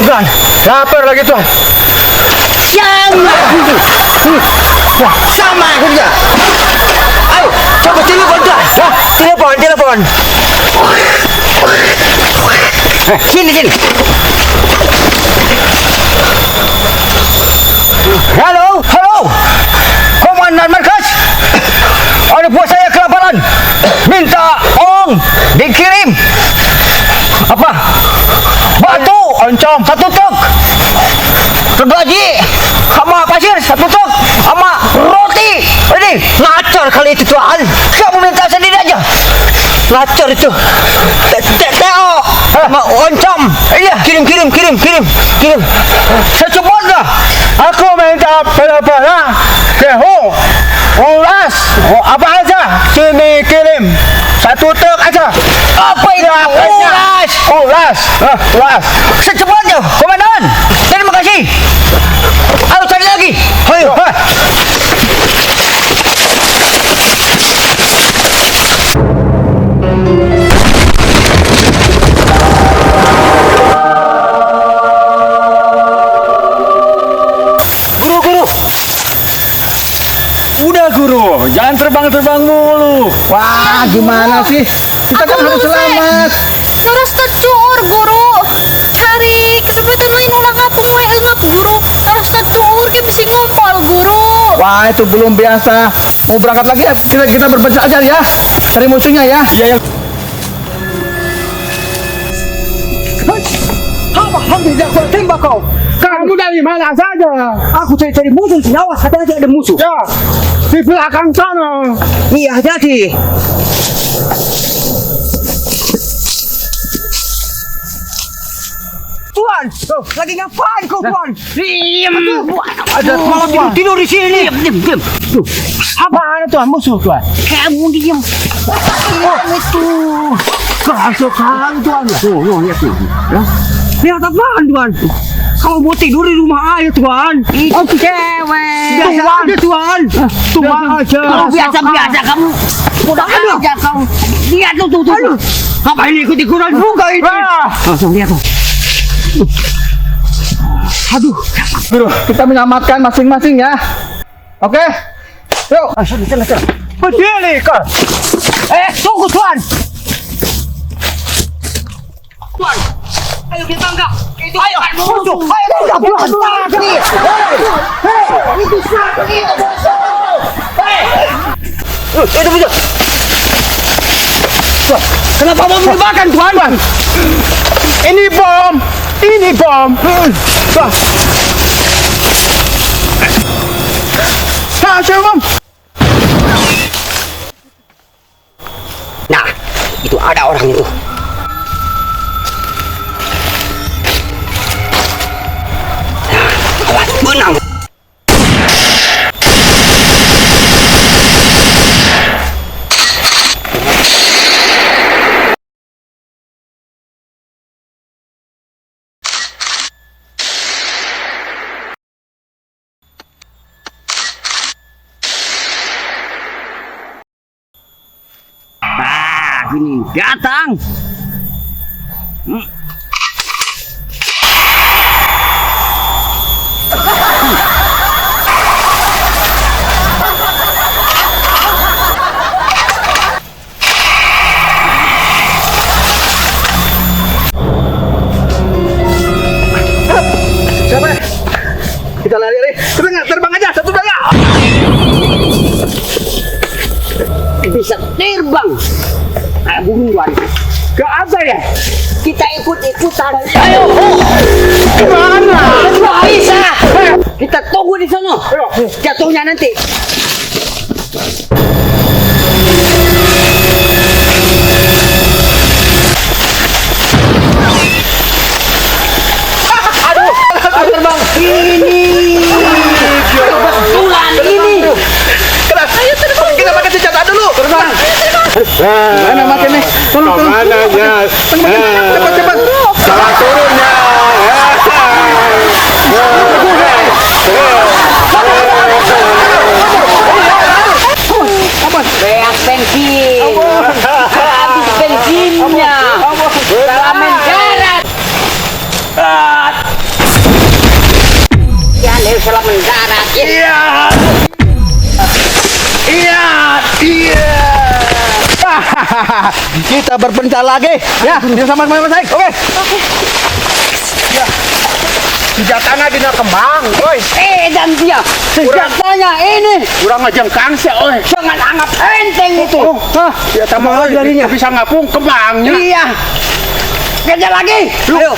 Tuan. Lapar lagi Tuan. Sama aku. Sama aku juga. Ayo, coba telepon Tuan. Telepon. Sini. Halo. Komandan markas. Ada buat saya kelaparan. Minta tolong dikirim. Apa? Batu oncom 1 truk. Gaji sama pasir 1 truk sama roti. Ini ngacor kali itu Tuan. Kamu minta sendiri aja. Ngacor itu. Teo sama oncom. Iya, kirim. Secepat dah. Aku minta pala-pala, keho, ulas, apa aja. Sini kirim 1 truk aja. Apa itu? Ulas. Secepatnya, Komandan. Terima kasih. Ayo cari lagi. Ayo. Udah Guru, jangan terbang mulu. Wah, gimana sih? Kita kan harus selamat. Terus tercur guru. Hari kesepitan lain ulang ngapung ngap guru. Terus tercur kita mesti ngumpul guru. Wah, itu belum biasa. Mau berangkat lagi ya? Kita berbaca aja ya. Cari musuhnya ya. Iya. Apa tidak kau tembak kau? Kamu dari mana saja? Aku cari musuh. Awas, hati-hati ada musuh. Ya, di belakang sana. Iya, hati-hati. Tuan, lagi ngapain kau Tuan? Diam. Ada malah tidur di sini. Diam. Apaan Tuan? Musuh Tuan? Kamu diam. Itu. Kerasukan Tuan. Lihat tuh. Lihat apaan Tuan? Kamu mau tidur di rumah aja Tuan? Itu cewek. Biasa aja Tuan. Tuan aja. Kamu biasa kamu. Udah aja kamu. Lihat tuh. Apa ini ikut-ikutan juga ini? Langsung lihat tuh. Aduh. Guru, kita menyelamatkan masing-masing ya. Oke? Yuk. Sana. Berdiri kau. Tunggu Tuan. Tuan, ayo kita tangkap. Ayo, musuh. Ayo tangkap Tuan. Itu sakit musuh. Itu musuh. Tuan, kenapa mau menembakkan Tuan? Ini bom. Tuan. Bom. Nah, itu ada orang itu. Nah, awas, benang. Ini datang. Siapa? Kita lari. Terbang aja satu daya. Bisa terbang. Kayak burung Tuan. Gak ada ya? Kita ikut-ikutan. Ayo. Gimana? Nggak bisa. Kita tunggu di sana. Jatuhnya nanti. Aduh, terbang. Ini. Kebetulan ini. Ayo terbang. Kita pakai senjata dulu. Terbang. Mana makannya? Tolong. Kemananya? Cepat. Salah turunnya. Beak bensin. Habis bensinnya. Salah mendarat. Iya. Iya. Iya. Kita berpencar lagi. Ya, dia sama saya. Oke. Ya. Senjatanya dina kembang, oi. Dan dia senjatanya ini Kurang ngejengkang sih, oi. jangan anggap enteng itu. Ya sama jadinya bisa ngapung kembangnya. Iya. Kejar lagi. Ayo.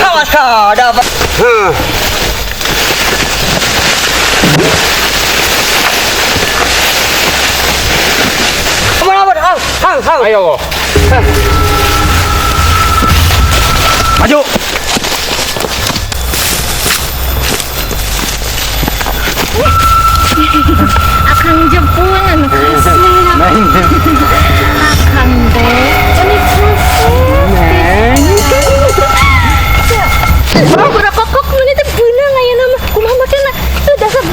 Awas kau dapat. Hang. Ayo. Maju. Akang jempuan kasih. Akang deh. Ini kasih. Berapa kok menit benang aja nama. Kumaha makin lah. Itu dasar.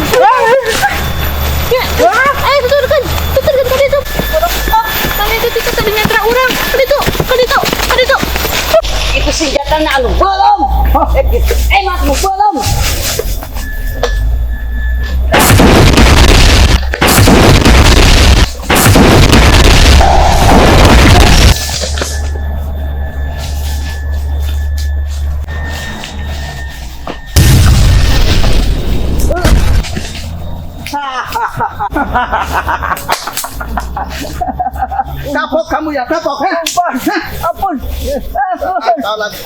Ya. Tuturkan tadi itu. Kali itu kita tadi nyantra orang. Kali itu. Itu senjatanya anu belum. Mas belum. Kapok kamu ya, kapok. Ampun. Tahu lagi.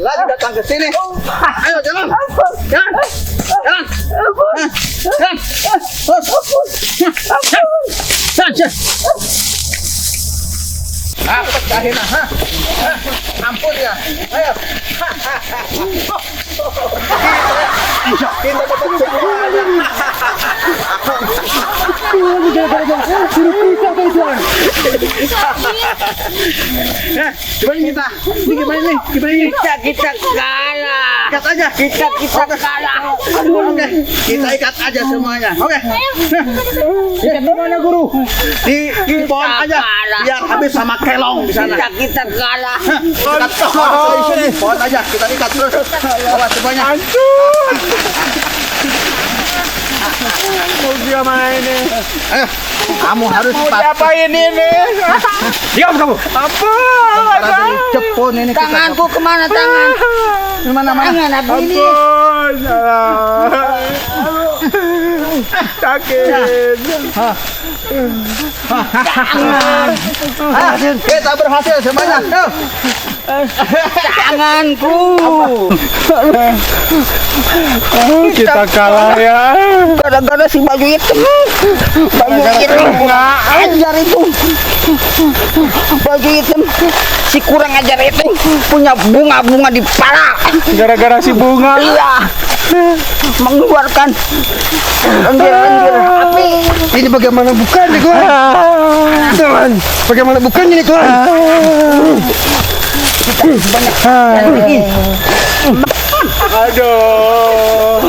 Lagi datang ke sini. Ayo jalan. Jalan. Pecahin lah. Ampun ya. Ayo. Kita dapat semuanya. Gimana kita? Ini gimana nih? Kita kalah. Ikat aja. Kita kalah. Oke. Kita ikat aja semuanya. Oke. Ikat di mana, Guru? Di pohon aja. Biar habis sama kelong di sana. Kita kalah. Ikat pohon aja. Kita ikat terus. Awas semuanya. Mau dia main ini. Ayo. Kamu harus Diapain ini? diam kamu. Apa? Cepun ini. Tanganku kemana tangan? Mana? Tangan apa ini? Ampun. Sakit. Kita berhasil semuanya. Tanganku. Kita kalah ya. Gara-gara si baju hitam. Ajar itu. Baju hitam. Si kurang ajar itu punya bunga-bunga di kepala. Gara-gara si bunga. Iya. Mengeluarkan lendir-lendir api. Ini bagaimana bukan nih kawan? Tuhan, bagaimana bukan ini kawan? Aduh.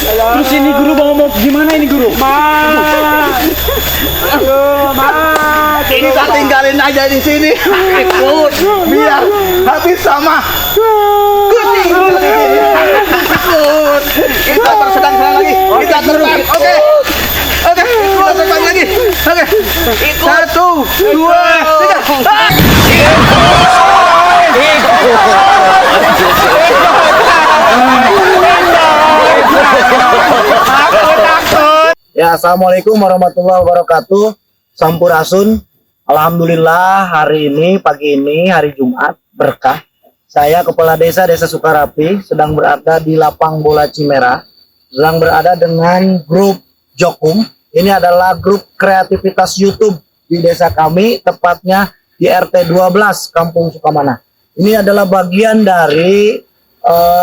Terus ini guru mau gimana ini guru? Aduh, Kita tinggalin aja di sini. Ikut, biar habis sama kucing. Kita bersedang-sedang lagi. Kita terbang. Oke. Kita terbang lagi. Oke. 1, 2, 3. Ya, assalamualaikum warahmatullahi wabarakatuh. Sampurasun. Alhamdulillah hari ini pagi ini hari Jumat berkah. Saya kepala desa Sukarapi sedang berada di lapang bola Cimerah. Sedang berada dengan grup Jokum. Ini adalah grup kreativitas YouTube di desa kami, tepatnya di RT 12 Kampung Sukamana. Ini adalah bagian dari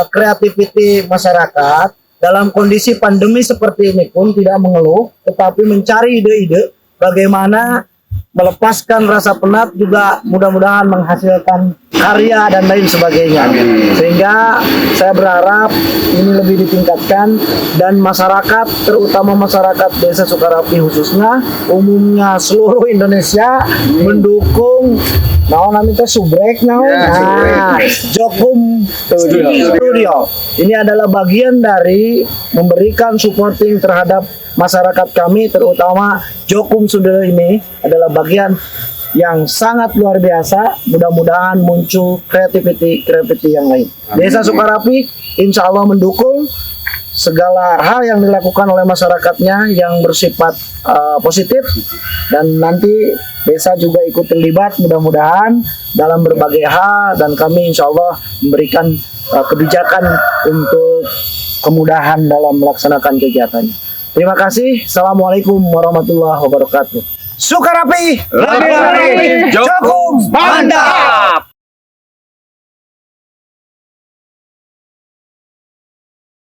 kreativiti masyarakat. Dalam kondisi pandemi seperti ini pun tidak mengeluh, tetapi mencari ide-ide bagaimana melepaskan rasa penat, juga mudah-mudahan menghasilkan karya dan lain sebagainya. Sehingga saya berharap ini lebih ditingkatkan dan masyarakat, terutama masyarakat Desa Sukarapi khususnya, umumnya seluruh Indonesia mendukung namanya subrek Jokum Studio. Ini adalah bagian dari memberikan supporting terhadap masyarakat kami, terutama Jokum Studio ini adalah bagian yang sangat luar biasa. Mudah-mudahan muncul kreativiti yang lain. Desa Sukarapi insya Allah mendukung segala hal yang dilakukan oleh masyarakatnya yang bersifat positif, dan nanti desa juga ikut terlibat mudah-mudahan dalam berbagai hal, dan kami insya Allah memberikan kebijakan untuk kemudahan dalam melaksanakan kegiatannya. Terima kasih. Assalamualaikum warahmatullahi wabarakatuh. Sukarapi, Jokum Banda.